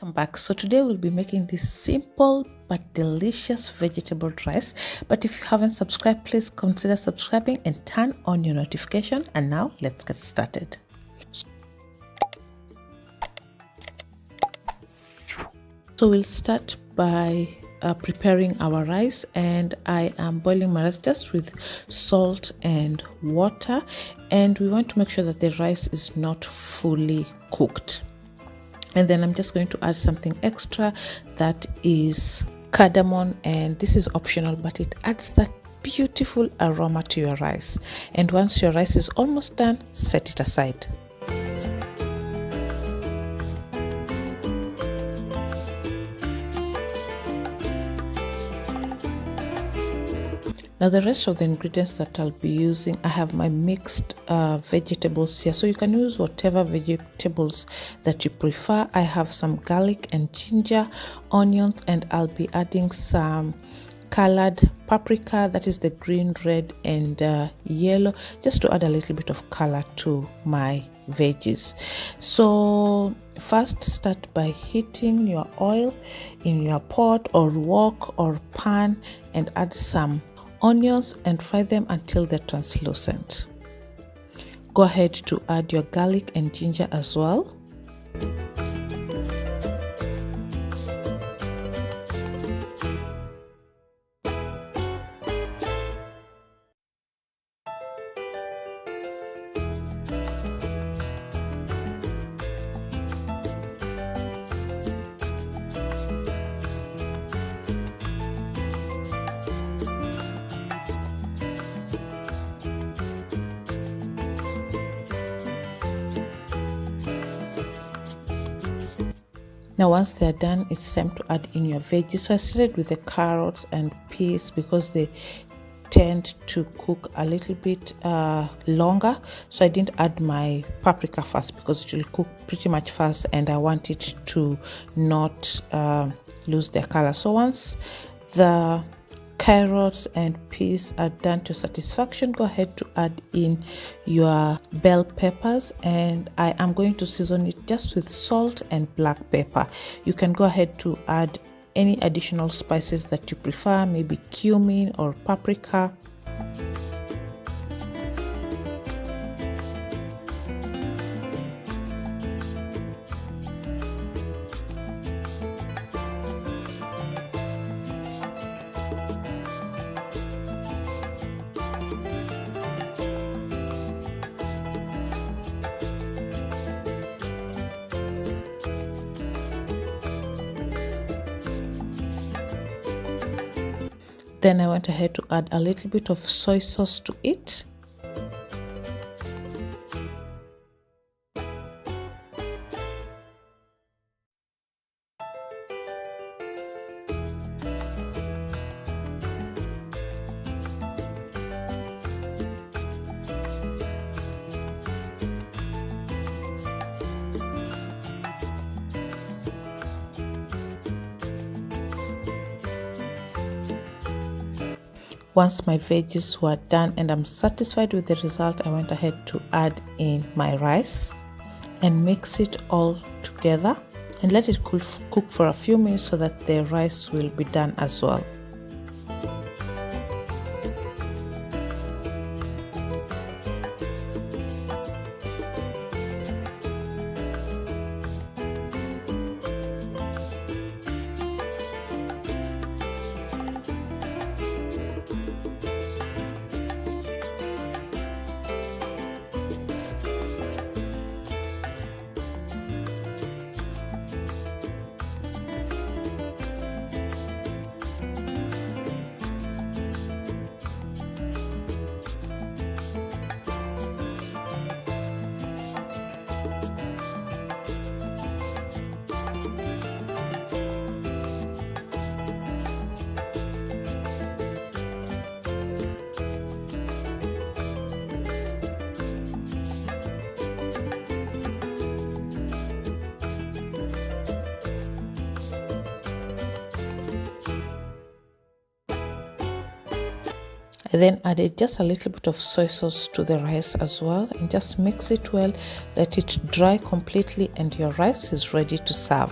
Welcome back. So today we'll be making this simple but delicious vegetable rice. But if you haven't subscribed, please consider subscribing and turn on your notification. And now let's get started. So we'll start by preparing our rice, and I am boiling my rice just with salt and water, and we want to make sure that the rice is not fully cooked. And then I'm just going to add something extra, that is cardamom, and this is optional, but it adds that beautiful aroma to your rice. And once your rice is almost done, set it aside. Now the rest of the ingredients that I'll be using, I have my mixed vegetables here, so you can use whatever vegetables that you prefer. I have some garlic and ginger, onions, and I'll be adding some colored paprika, that is the green, red, and yellow, just to add a little bit of color to my veggies. So first, start by heating your oil in your pot or wok or pan and add some onions and fry them until they're translucent. Go ahead to add your garlic and ginger as well. Now once they are done, it's time to add in your veggies. So I started with the carrots and peas because they tend to cook a little bit longer. So I didn't add my paprika first because it will cook pretty much fast and I want it to not lose their color. So once the carrots and peas are done to satisfaction, go ahead to add in your bell peppers, and I am going to season it just with salt and black pepper. You can go ahead to add any additional spices that you prefer, maybe cumin or paprika. Then I went ahead to add a little bit of soy sauce to it. Once my veggies were done and I'm satisfied with the result, I went ahead to add in my rice and mix it all together and let it cook for a few minutes so that the rice will be done as well. I then added just a little bit of soy sauce to the rice as well, and just mix it well, let it dry completely, and your rice is ready to serve.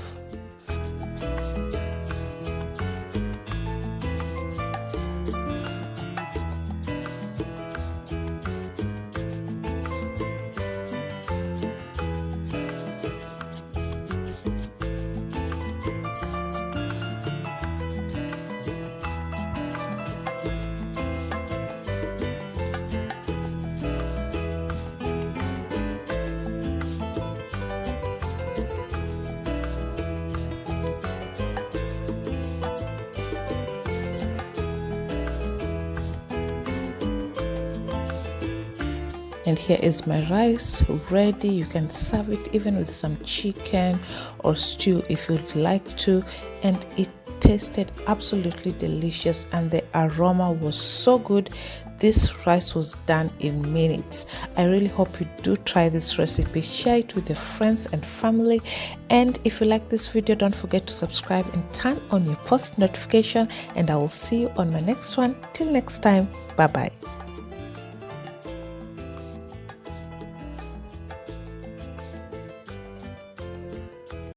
And here is my rice ready. You can serve it even with some chicken or stew if you'd like to, and it tasted absolutely delicious and the aroma was so good. This rice was done in minutes. I really hope you do try this recipe. Share it with your friends and family, and if you like this video, don't forget to subscribe and turn on your post notification, and I will see you on my next one. Till next time, bye bye.